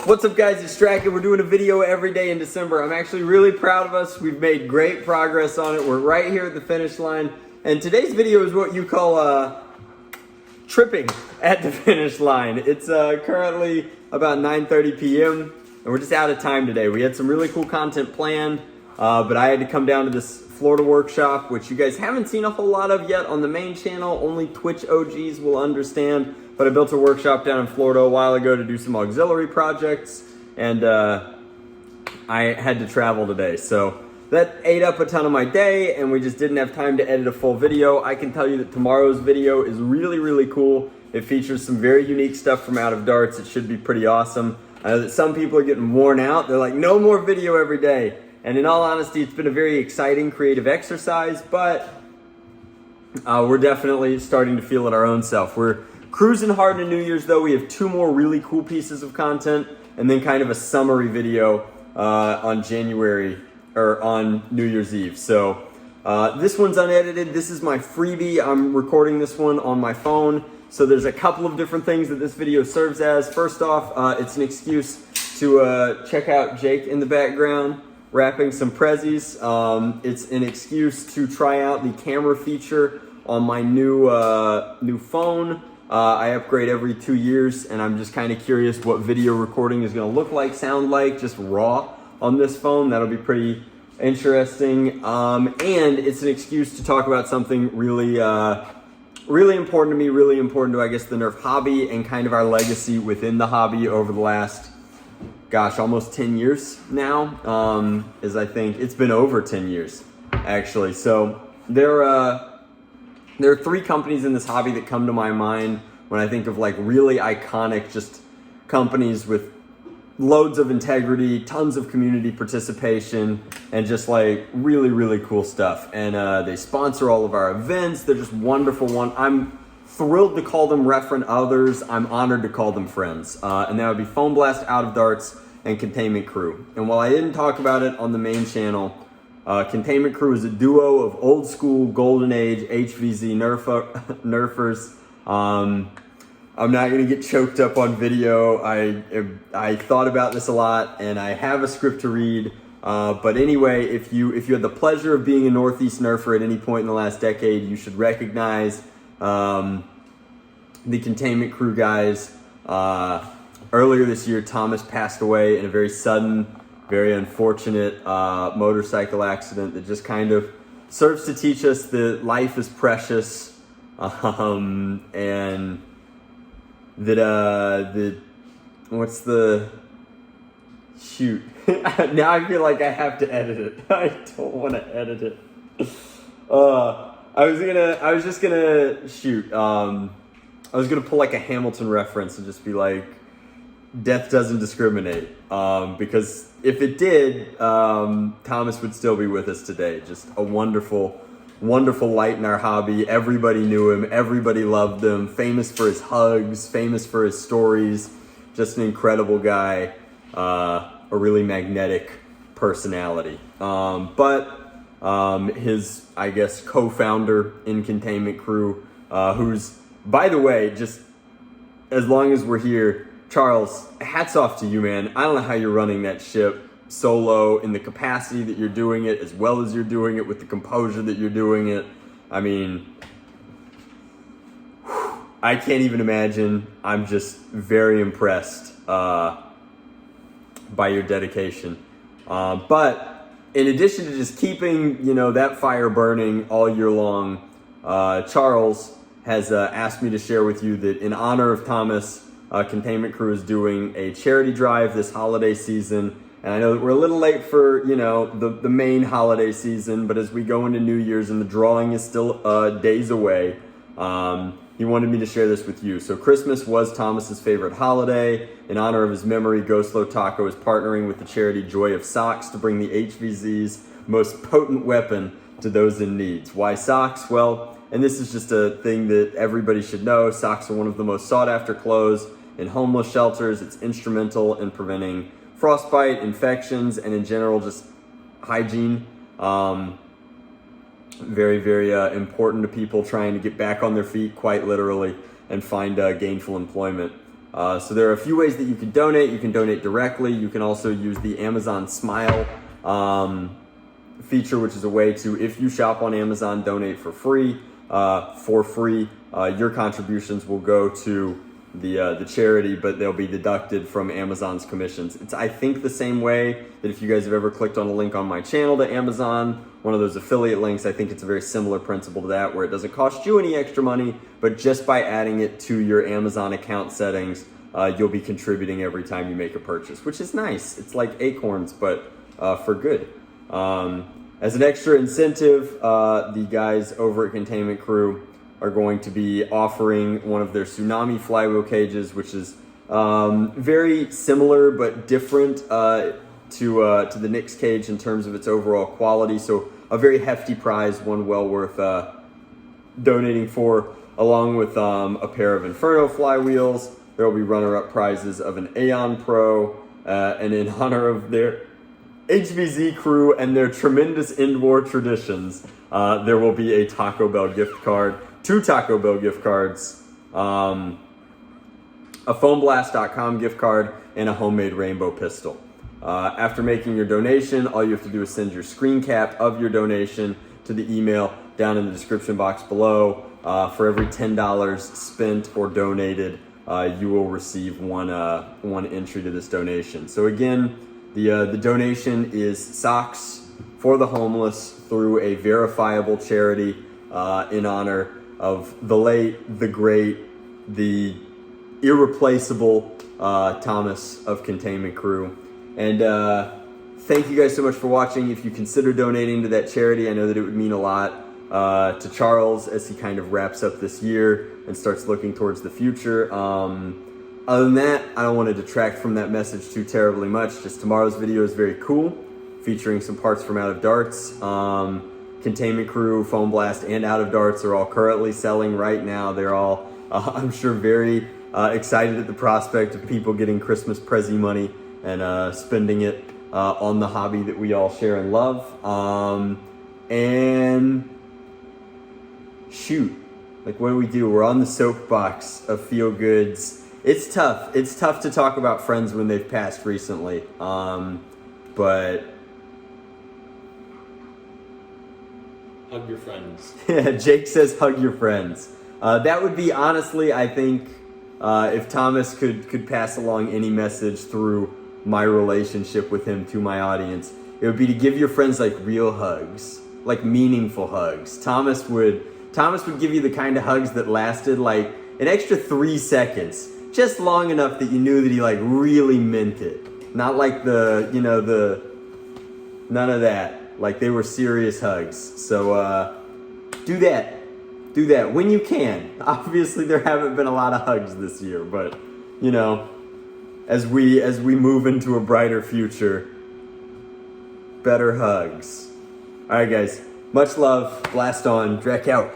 What's up guys, it's Stracken. We're doing a video every day in December. I'm actually really proud of us. We've made great progress on it. We're right here at the finish line. And today's video is what you call tripping at the finish line. It's currently about 9:30 p.m. and we're just out of time today. We had some really cool content planned, but I had to come down to this Florida workshop, which you guys haven't seen a whole lot of yet on the main channel. Only Twitch OGs will understand. But I built a workshop down in Florida a while ago to do some auxiliary projects, and I had to travel today. So that ate up a ton of my day, and we just didn't have time to edit a full video. I can tell you that tomorrow's video is really, really cool. It features some very unique stuff from out of darts. It should be pretty awesome. I know that some people are getting worn out. They're like, no more video every day. And in all honesty, it's been a very exciting creative exercise, but we're definitely starting to feel it our own self. We're cruising hard to New Year's though. We have 2 more really cool pieces of content and then kind of a summary video on New Year's Eve. So this one's unedited. This is my freebie. I'm recording this one on my phone. So there's a couple of different things that this video serves as. First off, it's an excuse to check out Jake in the background wrapping some prezzies. It's an excuse to try out the camera feature on my new phone. I upgrade every 2 years, and I'm just kind of curious what video recording is going to look like, sound like, just raw on this phone. That'll be pretty interesting. And it's an excuse to talk about something really, really important to me, really important to, I guess, the Nerf hobby and kind of our legacy within the hobby over the last, gosh, almost 10 years now. Is I think it's been over 10 years, actually. So there are 3 companies in this hobby that come to my mind when I think of like really iconic just companies with loads of integrity, tons of community participation, and just like really, really cool stuff. And they sponsor all of our events. They're just wonderful. I'm thrilled to call them referent others. I'm honored to call them friends. And that would be Foam Blast, Out of Darts, and Containment Crew. And while I didn't talk about it on the main channel, Containment Crew is a duo of old school golden age HVZ nerfers. I'm not gonna get choked up on video. I thought about this a lot, and I have a script to read. But anyway, if you had the pleasure of being a Northeast nerfer at any point in the last decade, you should recognize the Containment Crew guys. Earlier this year, Thomas passed away in a very sudden, very unfortunate motorcycle accident that just kind of serves to teach us that life is precious, and that what's the shoot? Now I feel like I have to edit it. I don't want to edit it. I was gonna pull like a Hamilton reference and just be like, death doesn't discriminate, because if it did, Thomas would still be with us today. Just a wonderful, wonderful light in our hobby. Everybody knew him. Everybody loved him. Famous for his hugs, famous for his stories. Just an incredible guy, a really magnetic personality. But his, I guess, co-founder in Containment Crew, who's, by the way, just as long as we're here, Charles, hats off to you, man. I don't know how you're running that ship solo in the capacity that you're doing it, as well as you're doing it with the composure that you're doing it. I mean, I can't even imagine. I'm just very impressed by your dedication. But in addition to just keeping, that fire burning all year long, Charles has asked me to share with you that in honor of Thomas, Containment Crew is doing a charity drive this holiday season. And I know that we're a little late for, the main holiday season, but as we go into New Year's and the drawing is still days away, he wanted me to share this with you. So Christmas was Thomas's favorite holiday. In honor of his memory, Ghostlo Taco is partnering with the charity Joy of Socks to bring the HVZ's most potent weapon to those in need. Why socks? Well, and this is just a thing that everybody should know, socks are one of the most sought after clothes in homeless shelters. It's instrumental in preventing frostbite, infections, and in general just hygiene. Very, very important to people trying to get back on their feet, quite literally, and find gainful employment. So there are a few ways that you can donate. You can donate directly. You can also use the Amazon Smile feature, which is a way to, if you shop on Amazon, donate for free. Your contributions will go to the charity, but they'll be deducted from Amazon's commissions. It's, I think, the same way that if you guys have ever clicked on a link on my channel to Amazon, one of those affiliate links, I think it's a very similar principle to that, where it doesn't cost you any extra money, but just by adding it to your Amazon account settings, you'll be contributing every time you make a purchase, which is nice. It's like Acorns, but for good. As an extra incentive, the guys over at Containment Crew are going to be offering one of their Tsunami Flywheel Cages, which is very similar but different to the Nix cage in terms of its overall quality. So a very hefty prize, one well worth donating for, along with a pair of Inferno Flywheels. There will be runner-up prizes of an Aeon Pro, and in honor of their HVZ crew and their tremendous in-war traditions, there will be a Taco Bell gift card, 2 Taco Bell gift cards, a foamblast.com gift card, and a homemade rainbow pistol. After making your donation, all you have to do is send your screen cap of your donation to the email down in the description box below. For every $10 spent or donated, you will receive one entry to this donation. So again, the donation is socks for the homeless through a verifiable charity in honor of the late, the great, the irreplaceable Thomas of Containment Crew. And thank you guys so much for watching. If you consider donating to that charity, I know that it would mean a lot to Charles as he kind of wraps up this year and starts looking towards the future. Other than that, I don't want to detract from that message too terribly much. Just tomorrow's video is very cool, featuring some parts from Out of Darts. Containment Crew, Foam Blast, and Out of Darts are all currently selling right now. They're all, I'm sure, very excited at the prospect of people getting Christmas Prezi money and spending it on the hobby that we all share and love. And shoot, like, what do? We're on the soapbox of feel goods. It's tough. It's tough to talk about friends when they've passed recently. But hug your friends. Yeah, Jake says hug your friends. That would be, honestly, I think, if Thomas could pass along any message through my relationship with him to my audience, it would be to give your friends like real hugs, like meaningful hugs. Thomas would give you the kind of hugs that lasted like an extra 3 seconds, just long enough that you knew that he like really meant it. Not like none of that. Like, they were serious hugs. So do that when you can. Obviously there haven't been a lot of hugs this year, but you know, as we move into a brighter future, better hugs. All right, guys, much love. Blast on. Drek out.